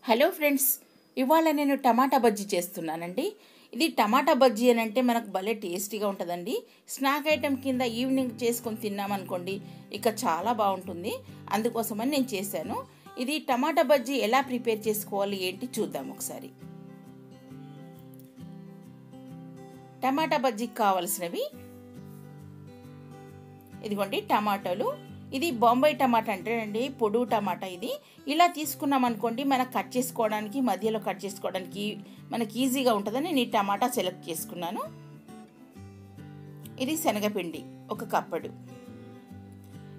Hello friends, ఇవాళ నేను టమాటా బజ్జీ చేస్తున్నానండి. ఇది టమాటా బజ్జీ అని అంటే మనకు భలే టేస్టీగా ఉంటుందండి. స్నాక్ ఐటెం కింద ఈవినింగ్ చేసుకొని తిన్నామనుకోండి, ఇక చాలా బాగుంటుంది. అందుకోసమని నేను చేశాను. ఇది టమాటా బజ్జీ ఎలా ప్రిపేర్ చేసుకోవాలి ఏంటి చూద్దాం ఒకసారి. టమాటా బజ్జీకి కావలసినవి ఇదిగోండి టమాటాలు. ఇది బొంబాయి టమాటా అంటేనండి, పొడుగు టమాటా. ఇది ఇలా తీసుకున్నాం అనుకోండి, మనకు కట్ చేసుకోవడానికి మధ్యలో కట్ చేసుకోవడానికి మనకి ఈజీగా ఉంటుందని నేను ఈ టమాటా సెలెక్ట్ చేసుకున్నాను. ఇది శనగపిండి 1 కప్పుడు.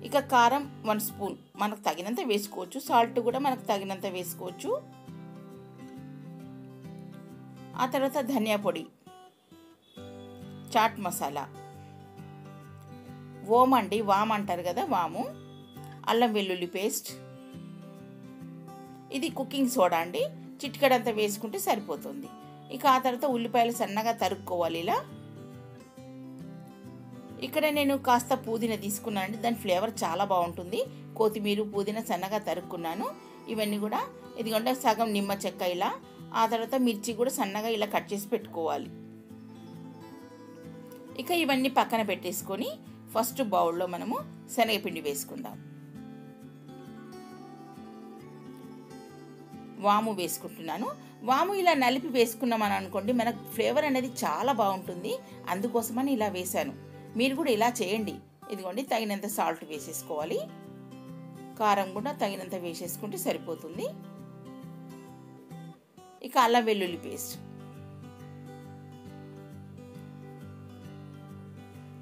ఇక కారం 1 స్పూన్ మనకు తగినంత వేసుకోవచ్చు. సాల్ట్ కూడా మనకు తగినంత వేసుకోవచ్చు. ఆ తర్వాత ధనియా పొడి, చాట్ మసాలా, ఓం అండి, వామ్ అంటారు కదా, వాము, అల్లం వెల్లుల్లి పేస్ట్, ఇది కుకింగ్ సోడా అండి, చిటికెడంతా వేసుకుంటే సరిపోతుంది. ఇక ఆ తర్వాత ఉల్లిపాయలు సన్నగా తరుక్కోవాలి ఇలా. ఇక్కడ నేను కాస్త పుదీనా తీసుకున్నానండి, దాని ఫ్లేవర్ చాలా బాగుంటుంది. కొత్తిమీర, పుదీనా సన్నగా తరుక్కున్నాను. ఇవన్నీ కూడా ఇదిగోండి సగం నిమ్మ చెక్క ఇలా. ఆ తర్వాత మిర్చి కూడా సన్నగా ఇలా కట్ చేసి పెట్టుకోవాలి. ఇక ఇవన్నీ పక్కన పెట్టేసుకొని ఫస్ట్ బౌల్లో మనము శనగపిండి వేసుకుందాం. వాము వేసుకుంటున్నాను. వాము ఇలా నలిపి వేసుకున్నామని అనుకోండి, మనకు ఫ్లేవర్ అనేది చాలా బాగుంటుంది. అందుకోసమని ఇలా వేశాను. మీరు కూడా ఇలా చేయండి. ఇదిగోండి తగినంత సాల్ట్ వేసేసుకోవాలి. కారం కూడా తగినంత వేసేసుకుంటే సరిపోతుంది. ఇక అల్లం వెల్లుల్లి పేస్ట్,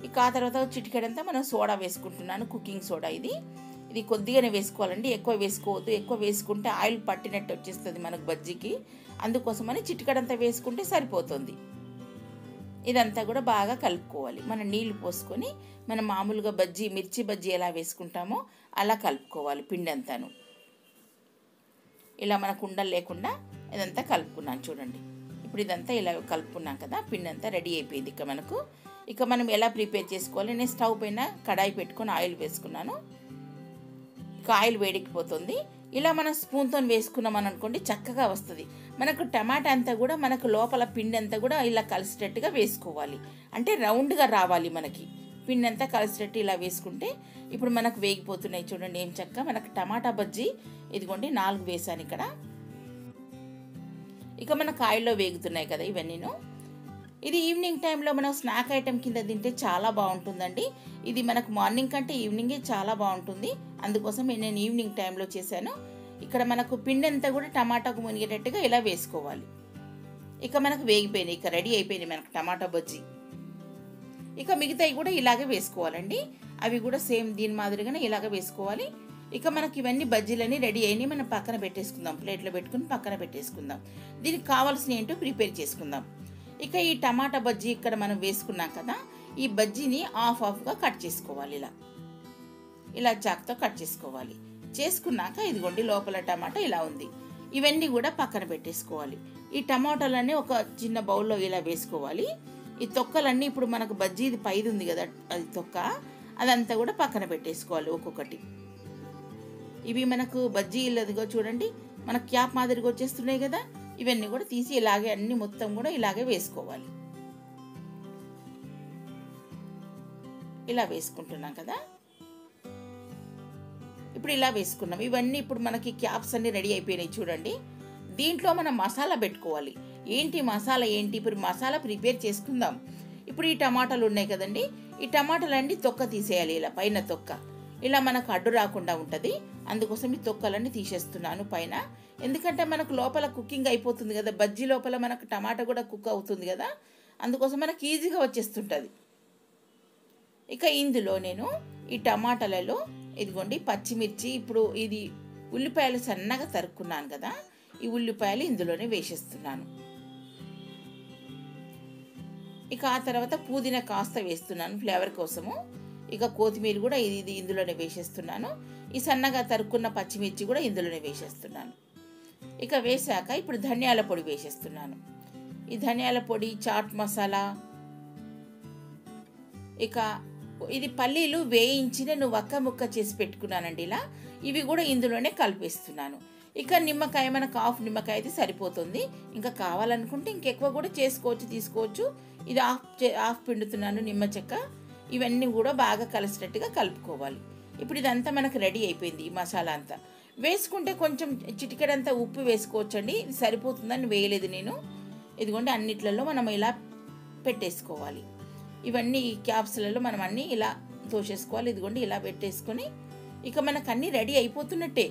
ఇక ఆ తర్వాత చిటికెడంతా మనం సోడా వేసుకుంటున్నాను, కుకింగ్ సోడా. ఇది కొద్దిగానే వేసుకోవాలండి, ఎక్కువ వేసుకోవద్దు. ఎక్కువ వేసుకుంటే ఆయిల్ పట్టినట్టు వచ్చేస్తుంది మనకు బజ్జీకి. అందుకోసమని చిటికెడంతా వేసుకుంటే సరిపోతుంది. ఇదంతా కూడా బాగా కలుపుకోవాలి. మనం నీళ్లు పోసుకొని మనం మామూలుగా మిర్చి బజ్జీ ఎలా వేసుకుంటామో అలా కలుపుకోవాలి. పిండి అంతాను ఇలా మనకు ఉండలు లేకుండా ఇదంతా కలుపుకున్నాను చూడండి. ఇప్పుడు ఇదంతా ఇలా కలుపుకున్నాం కదా, పిండి అంతా రెడీ అయిపోయింది. ఇక మనం ఎలా ప్రిపేర్ చేసుకోవాలి. నేను స్టవ్ పైన కడాయి పెట్టుకొని ఆయిల్ వేసుకున్నాను. ఇక ఆయిల్ వేడికిపోతుంది. ఇలా మనం స్పూన్తో వేసుకున్నామని అనుకోండి చక్కగా వస్తుంది. మనకు టమాటా అంతా కూడా మనకు లోపల పిండి అంతా కూడా ఇలా కలిసేటట్టుగా వేసుకోవాలి. అంటే రౌండ్గా రావాలి మనకి పిండి అంతా కలిసేటట్టు ఇలా వేసుకుంటే ఇప్పుడు మనకు వేగిపోతున్నాయి చూడండి. ఏం చక్క మనకు టమాటా బజ్జీ ఇదిగోండి 4 వేసాను ఇక్కడ. ఇక మనకు ఆయిల్లో వేగుతున్నాయి కదా ఇవన్నీను. ఇది ఈవినింగ్ టైంలో మనం స్నాక్ ఐటెం కింద తింటే చాలా బాగుంటుందండి. ఇది మనకు మార్నింగ్ కంటే ఈవినింగే చాలా బాగుంటుంది. అందుకోసం నేను ఈవినింగ్ టైంలో చేశాను. ఇక్కడ మనకు పిండి అంతా కూడా టమాటాకు మునిగేటట్టుగా ఇలా వేసుకోవాలి. ఇక మనకు వేగిపోయినాయి, ఇక రెడీ అయిపోయినాయి మనకు టమాటా బజ్జీ. ఇక మిగతాయి కూడా ఇలాగే వేసుకోవాలండి. అవి కూడా సేమ్ దీని మాదిరిగానే ఇలాగే వేసుకోవాలి. ఇక మనకి ఇవన్నీ బజ్జీలన్నీ రెడీ అయినాయి. మనం పక్కన పెట్టేసుకుందాం, ప్లేట్లో పెట్టుకుని పక్కన పెట్టేసుకుందాం. దీనికి కావాల్సిన ఏంటో ప్రిపేర్ చేసుకుందాం. ఇక ఈ టమాటా బజ్జీ ఇక్కడ మనం వేసుకున్నాం కదా, ఈ బజ్జీని హాఫ్గా కట్ చేసుకోవాలి. ఇలా చాక్తో కట్ చేసుకోవాలి. చేసుకున్నాక ఇదిగోండి లోపల టమాటా ఇలా ఉంది. ఇవన్నీ కూడా పక్కన పెట్టేసుకోవాలి. ఈ టమాటాలన్నీ ఒక చిన్న బౌల్లో ఇలా వేసుకోవాలి. ఈ తొక్కలన్నీ ఇప్పుడు మనకు బజ్జీది పైది ఉంది కదా, అది తొక్క, అదంతా కూడా పక్కన పెట్టేసుకోవాలి ఒక్కొక్కటి. ఇవి మనకు బజ్జీలదిగో చూడండి, మన క్యాప్ మాదిరిగా వచ్చేస్తున్నాయి కదా, ఇవన్నీ కూడా తీసి ఇలాగే అన్ని మొత్తం కూడా ఇలాగే వేసుకోవాలి. ఇలా వేసుకుంటున్నాం కదా. ఇప్పుడు ఇలా వేసుకున్నాం. ఇవన్నీ ఇప్పుడు మనకి క్యాప్స్ అన్ని రెడీ అయిపోయినాయి చూడండి. దీంట్లో మనం మసాలా పెట్టుకోవాలి. ఏంటి మసాలా ఏంటి? ఇప్పుడు మసాలా ప్రిపేర్ చేసుకుందాం. ఇప్పుడు ఈ టమాటాలు ఉన్నాయి కదండి, ఈ టమాటాలన్నీ తొక్క తీసేయాలి. ఇలా పైన తొక్క ఇలా మనకు అడ్డు రాకుండా ఉంటుంది. అందుకోసం ఈ తొక్కలన్నీ తీసేస్తున్నాను పైన. ఎందుకంటే మనకు లోపల కుకింగ్ అయిపోతుంది కదా, బజ్జీ లోపల మనకు టమాటా కూడా కుక్ అవుతుంది కదా, అందుకోసం మనకు ఈజీగా వచ్చేస్తుంటుంది. ఇక ఇందులో నేను ఈ టమాటాలలో ఇదిగోండి పచ్చిమిర్చి, ఇప్పుడు ఇది ఉల్లిపాయలు సన్నగా తరుక్కున్నాను కదా, ఈ ఉల్లిపాయలు ఇందులోనే వేసేస్తున్నాను. ఇక ఆ తర్వాత పుదీనా కాస్త వేస్తున్నాను ఫ్లేవర్ కోసము. ఇక కొత్తిమీర కూడా ఇది ఇందులోనే వేసేస్తున్నాను. ఈ సన్నగా తరుక్కున్న పచ్చిమిర్చి కూడా ఇందులోనే వేసేస్తున్నాను. ఇక వేసాక ఇప్పుడు ధనియాల పొడి వేసేస్తున్నాను. ఈ ధనియాల పొడి, చాట్ మసాలా, ఇక ఇది పల్లీలు వేయించి నేను వక్క ముక్క చేసి పెట్టుకున్నానండి ఇలా. ఇవి కూడా ఇందులోనే కలిపేస్తున్నాను. ఇక నిమ్మకాయ మనకు హాఫ్ నిమ్మకాయ అయితే సరిపోతుంది. ఇంకా కావాలనుకుంటే ఇంకెక్కువ కూడా చేసుకోవచ్చు, తీసుకోవచ్చు. ఇది హాఫ్ పిండుతున్నాను నిమ్మ చెక్క. ఇవన్నీ కూడా బాగా కలిసేటట్టుగా కలుపుకోవాలి. ఇప్పుడు ఇదంతా మనకు రెడీ అయిపోయింది. ఈ మసాలా అంతా వేసుకుంటే కొంచెం చిటికెడంతా ఉప్పు వేసుకోవచ్చండి. ఇది సరిపోతుందని వేయలేదు నేను. ఇదిగోండి అన్నిట్లలో మనం ఇలా పెట్టేసుకోవాలి. ఇవన్నీ ఈ క్యాప్స్లలో మనం అన్నీ ఇలా తోసేసుకోవాలి. ఇదిగోండి ఇలా పెట్టేసుకొని ఇక మనకు అన్నీ రెడీ అయిపోతున్నట్టే.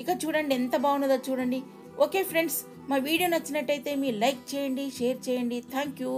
ఇక చూడండి ఎంత బాగున్నదో చూడండి. ఓకే ఫ్రెండ్స్, మా వీడియో నచ్చినట్టయితే మీరు లైక్ చేయండి, షేర్ చేయండి. Thank you.